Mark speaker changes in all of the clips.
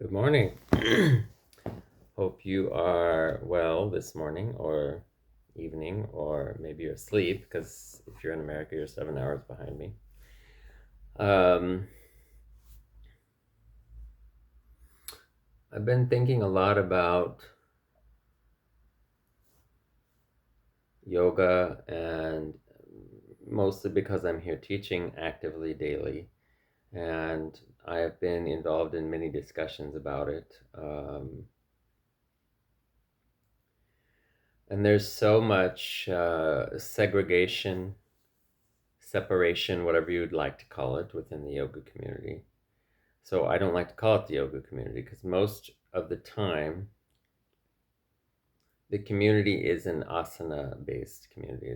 Speaker 1: Good morning. Hope you are well this morning or evening, or maybe you're asleep because if you're in America, you're 7 hours behind me. Um, I've been thinking a lot about yoga, and mostly because I'm here teaching actively daily, and I have been involved in many discussions about it. And there's so much segregation, separation, whatever you'd like to call it, within the yoga community. So I don't like to call it the yoga community because most of the time the community is an asana based community.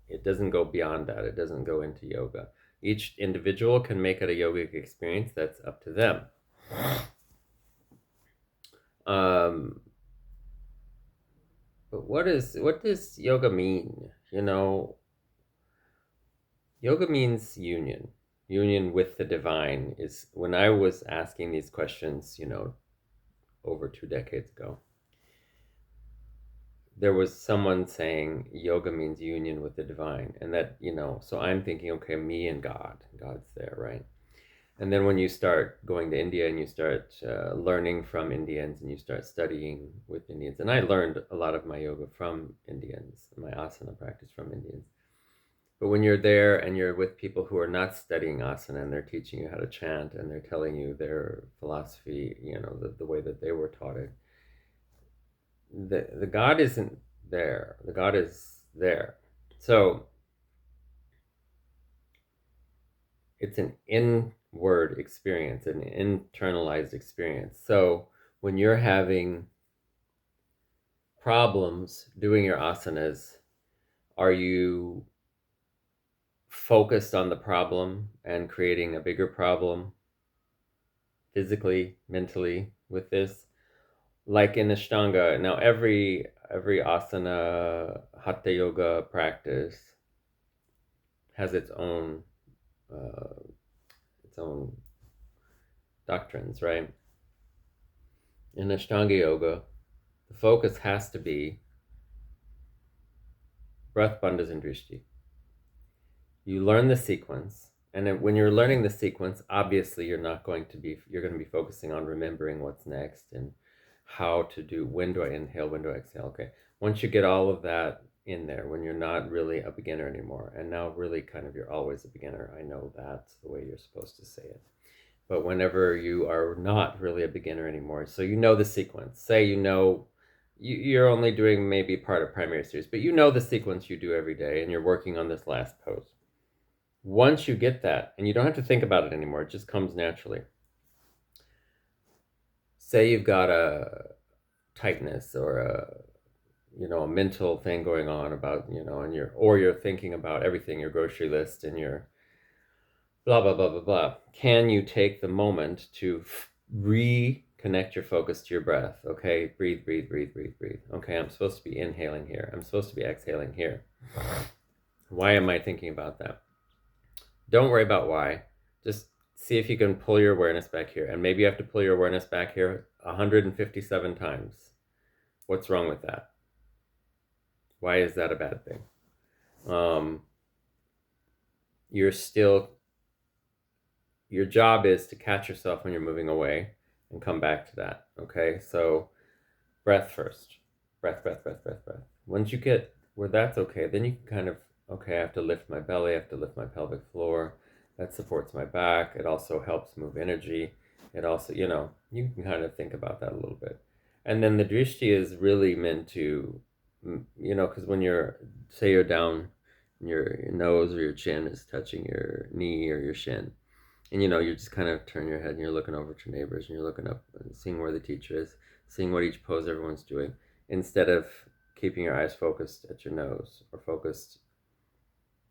Speaker 1: It doesn't go beyond that. It doesn't go into yoga. Each individual can make it a yogic experience. That's up to them. Um, but what does yoga mean? Yoga means union. Union with the divine is when I was asking these questions, over 2 decades ago. There was someone saying yoga means union with the divine, and so I'm thinking, okay, me and God's there, right? And then when you start going to India and you start learning from Indians and you start studying with Indians, and I learned a lot of my yoga from Indians, my asana practice from Indians. But when you're there and you're with people who are not studying asana and they're teaching you how to chant and they're telling you their philosophy, the way that they were taught it, the God isn't there. The God is there. So it's an inward experience, an internalized experience. So when you're having problems doing your asanas, are you focused on the problem and creating a bigger problem physically, mentally with this? Like in Ashtanga, now every asana hatha yoga practice has uh, its own doctrines, right? In Ashtanga yoga, the focus has to be breath, bandhas, and drishti. You learn the sequence, and then when you're learning the sequence, obviously you're going to be focusing on remembering what's next and how to do, when do I inhale, when do I exhale. Okay, once you get all of that in there, when you're not really a beginner anymore, and now really kind of you're always a beginner, I know that's the way you're supposed to say it. But whenever you are not really a beginner anymore, so you know the sequence, say you're only doing maybe part of primary series, but you know the sequence you do every day and you're working on this last pose. Once you get that, and you don't have to think about it anymore, it just comes naturally. Say you've got a tightness or a mental thing going on about, and you're thinking about everything, your grocery list and your blah blah blah blah blah. Can you take the moment to reconnect your focus to your breath? Okay, breathe, breathe, breathe, breathe, breathe. Okay, I'm supposed to be inhaling here. I'm supposed to be exhaling here. Why am I thinking about that? Don't worry about why. Just see if you can pull your awareness back here. And maybe you have to pull your awareness back here 157 times. What's wrong with that? Why is that a bad thing? Um, you're still your job is to catch yourself when you're moving away and come back to that. Okay, so breath first. Breath, breath, breath, breath, breath. Once you get where that's okay, then you can kind of, okay, I have to lift my belly, I have to lift my pelvic floor. That supports my back. It also helps move energy. It also, you can kind of think about that a little bit. And then the drishti is really meant to, because when say you're down, your nose or your chin is touching your knee or your shin, and you just kind of turn your head and you're looking over at your neighbors and you're looking up and seeing where the teacher is, seeing what each pose everyone's doing, instead of keeping your eyes focused at your nose or focused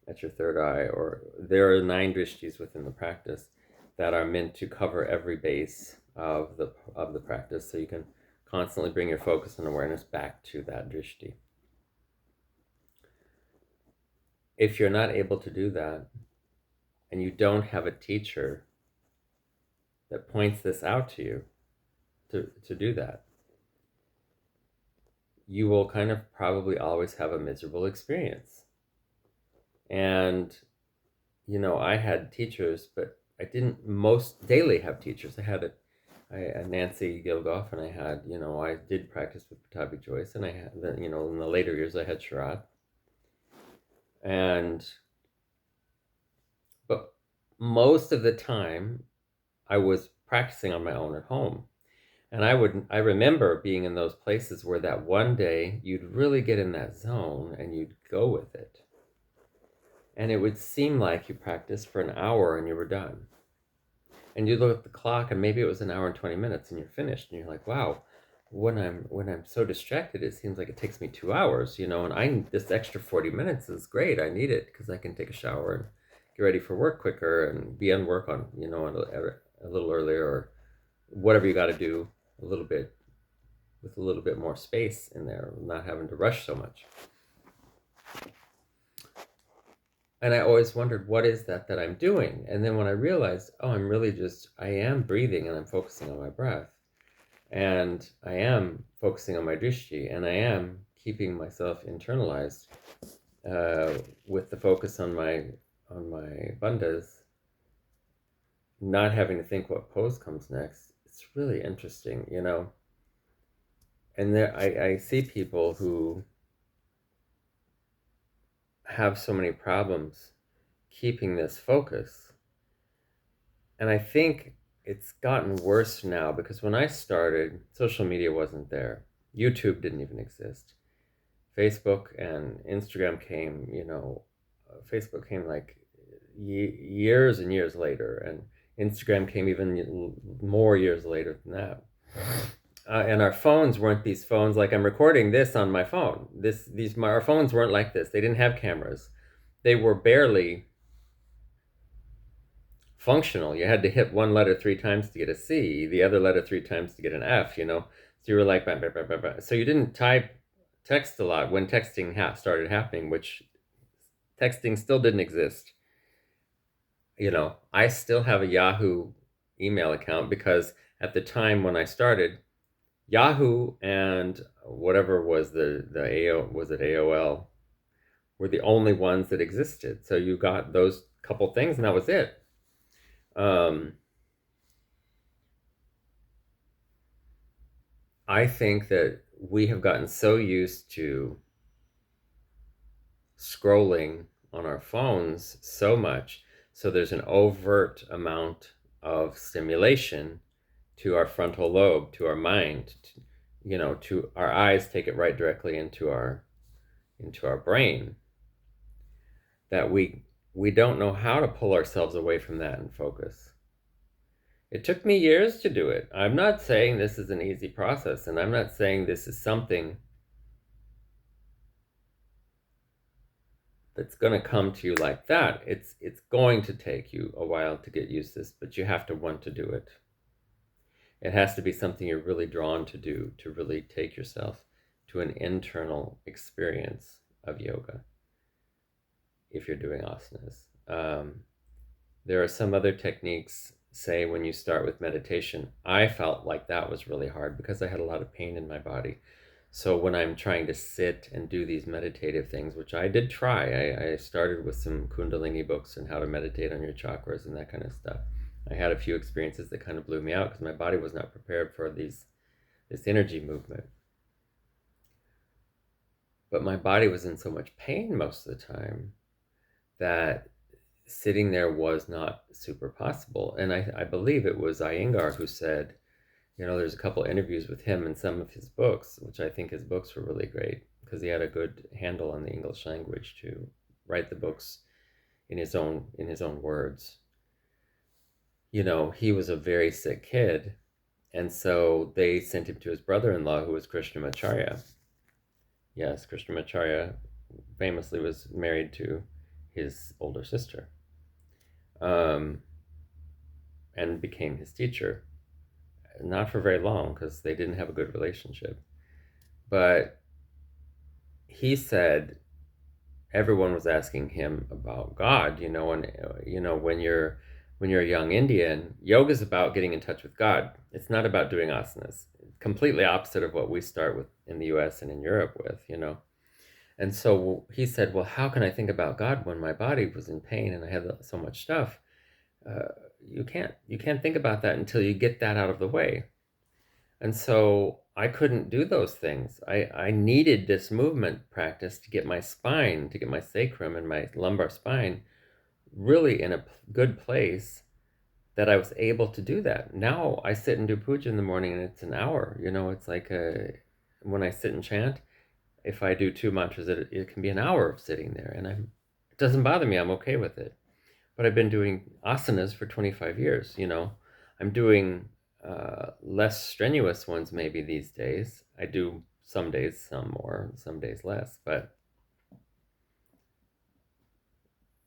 Speaker 1: at your third eye. Or there are 9 drishtis within the practice that are meant to cover every base of the practice, so you can constantly bring your focus and awareness back to that drishti. If you're not able to do that and you don't have a teacher that points this out to you, to do that, you will kind of probably always have a miserable experience. And, I had teachers, but I didn't most daily have teachers. I had Nancy Gilgoff, and I had, I did practice with Patabi Joyce, and I had, in the later years, I had Sharat. But most of the time, I was practicing on my own at home. And I remember being in those places where that one day you'd really get in that zone and you'd go with it. And it would seem like you practiced for an hour and you were done. And you look at the clock and maybe it was an hour and 20 minutes and you're finished. And you're like, wow, when I'm so distracted, it seems like it takes me 2 hours, and this extra 40 minutes is great. I need it because I can take a shower and get ready for work quicker and be on work on, a little earlier, or whatever you got to do a little bit with a little bit more space in there, not having to rush so much. And I always wondered, what is that I'm doing? And then when I realized, I am breathing and I'm focusing on my breath. And I am focusing on my drishti, and I am keeping myself internalized with the focus on my bandhas, not having to think what pose comes next. It's really interesting, And there, I see people who have so many problems keeping this focus. And I think it's gotten worse now, because when I started, social media wasn't there. YouTube didn't even exist. Facebook and Instagram came, Facebook came like years and years later, and Instagram came even more years later than that. And our phones weren't these phones like I'm recording this on my phone. Our phones weren't like this. They didn't have cameras. They were barely functional. You had to hit one letter 3 times to get a C, the other letter 3 times to get an F, So you were like, bah, bah, bah, bah, bah. So you didn't type text a lot when texting started happening, which texting still didn't exist. I still have a Yahoo email account because at the time when I started, Yahoo and whatever was the AOL were the only ones that existed. So you got those couple things and that was it. I think that we have gotten so used to scrolling on our phones so much, so there's an overt amount of stimulation to our frontal lobe, to our mind, to our eyes take it right directly into our brain, that we don't know how to pull ourselves away from that and focus. It took me years to do it. I'm not saying this is an easy process, and I'm not saying this is something that's going to come to you like that. It's going to take you a while to get used to this, but you have to want to do it. It has to be something you're really drawn to do, to really take yourself to an internal experience of yoga if you're doing asanas. There are some other techniques, say when you start with meditation. I felt like that was really hard because I had a lot of pain in my body. So when I'm trying to sit and do these meditative things, which I did try, I started with some Kundalini books and how to meditate on your chakras and that kind of stuff. I had a few experiences that kind of blew me out because my body was not prepared for this energy movement. But my body was in so much pain most of the time that sitting there was not super possible. And I believe it was Iyengar who said, there's a couple interviews with him in some of his books, which I think his books were really great because he had a good handle on the English language to write the books in his own words. He was a very sick kid, and so they sent him to his brother-in-law, who was Krishnamacharya. Yes, Krishnamacharya famously was married to his older sister, and became his teacher. Not for very long because they didn't have a good relationship. But he said everyone was asking him about God, and when you're when you're a young Indian, yoga is about getting in touch with God. It's not about doing asanas. Completely opposite of what we start with in the US and in Europe with, you know. And so he said, well, how can I think about God when my body was in pain and I had so much stuff? Uh, you can't think about that until you get that out of the way. And so I couldn't do those things. I needed this movement practice to get my spine, to get my sacrum and my lumbar spine really in a good place, that I was able to do that. Now I sit and do puja in the morning and it's an hour. You know, it's like when I sit and chant, if I do two mantras, it can be an hour of sitting there, and it doesn't bother me. I'm okay with it. But I've been doing asanas for 25 years. You know, I'm doing less strenuous ones maybe these days. I do some days some more, some days less, but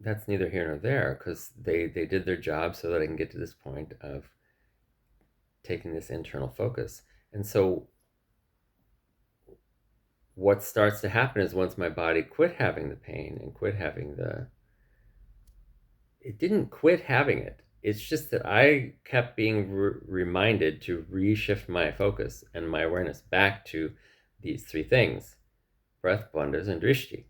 Speaker 1: that's neither here nor there, because they did their job so that I can get to this point of taking this internal focus. And so what starts to happen is once my body quit having the pain and quit having it didn't quit having it. It's just that I kept being reminded to reshift my focus and my awareness back to these three things: breath, bandhas, and drishti.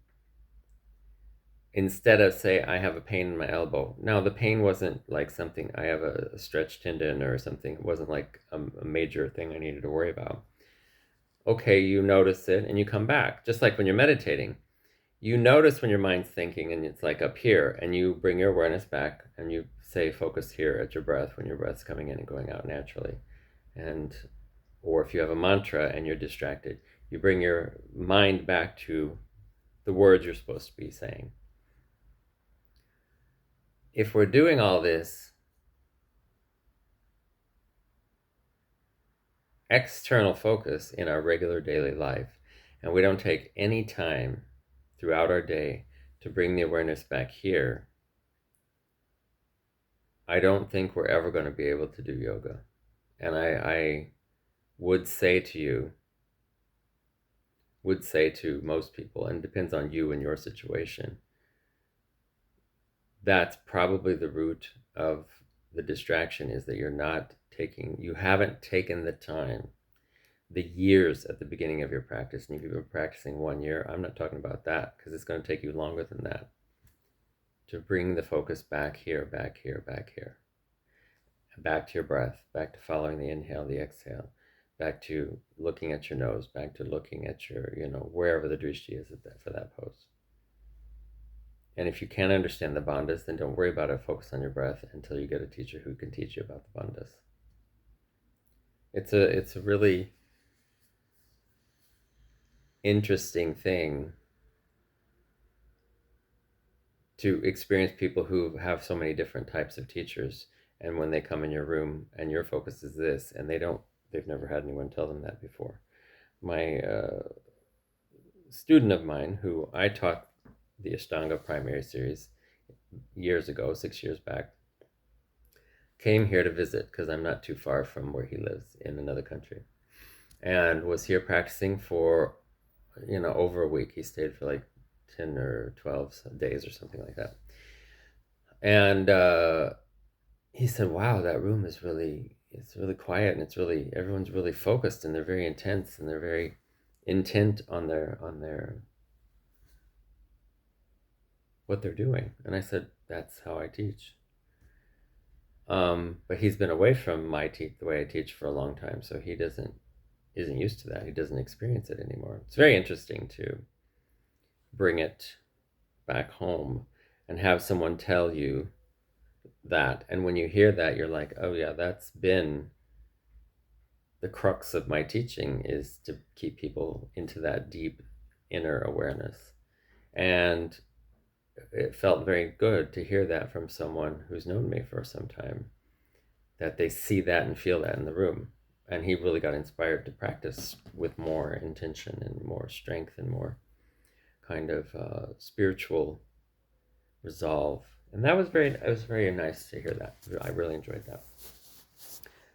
Speaker 1: Instead of, say, I have a pain in my elbow. Now, the pain wasn't like something, I have a stretched tendon or something. It wasn't like a major thing I needed to worry about. Okay, you notice it and you come back. Just like when you're meditating, you notice when your mind's thinking and it's like up here, and you bring your awareness back and you say, focus here at your breath when your breath's coming in and going out naturally. And, or if you have a mantra and you're distracted, you bring your mind back to the words you're supposed to be saying. If we're doing all this external focus in our regular daily life, and we don't take any time throughout our day to bring the awareness back here, I don't think we're ever going to be able to do yoga. And I would say to most people, and it depends on you and your situation, that's probably the root of the distraction, is that you haven't taken the time, the years at the beginning of your practice. And if you've been practicing 1 year, I'm not talking about that, because it's going to take you longer than that to bring the focus back here, back here, back here, back to your breath, back to following the inhale, the exhale, back to looking at your nose, back to looking at your, wherever the drishti is for that pose. And if you can't understand the bandhas, then don't worry about it. Focus on your breath until you get a teacher who can teach you about the bandhas. It's a really interesting thing to experience people who have so many different types of teachers, and when they come in your room and your focus is this, and they've never had anyone tell them that before. My student of mine, who I taught the Ashtanga primary series years ago, 6 years back, came here to visit because I'm not too far from where he lives in another country, and was here practicing for over a week. He stayed for like 10 or 12 days or something like that. And he said, wow, that room it's really quiet, and everyone's really focused, and they're very intense, and they're very intent on their what they're doing. And I said, that's how I teach. But he's been away from the way I teach for a long time, so he isn't used to that. He doesn't experience it anymore. It's very interesting to bring it back home and have someone tell you that. And when you hear that, you're like, oh yeah, that's been the crux of my teaching, is to keep people into that deep inner awareness. And it felt very good to hear that from someone who's known me for some time, that they see that and feel that in the room. And he really got inspired to practice with more intention and more strength and more kind of spiritual resolve. And it was very nice to hear that. I really enjoyed that.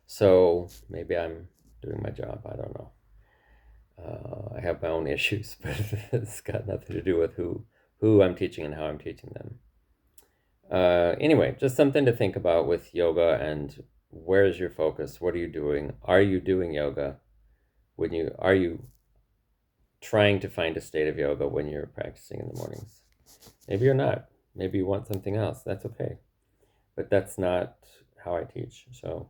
Speaker 1: So maybe I'm doing my job. I don't know. I have my own issues, but it's got nothing to do with who I'm teaching and how I'm teaching them. Anyway, just something to think about with yoga. And where is your focus? What are you doing? Are you doing yoga when you are you trying to find a state of yoga when you're practicing in the mornings? Maybe you're not. Maybe you want something else. That's okay. But that's not how I teach. So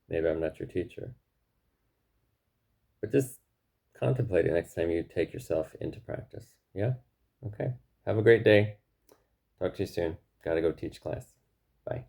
Speaker 1: maybe I'm not your teacher. But just contemplate it next time you take yourself into practice. Yeah? Okay. Have a great day. Talk to you soon. Gotta go teach class. Bye.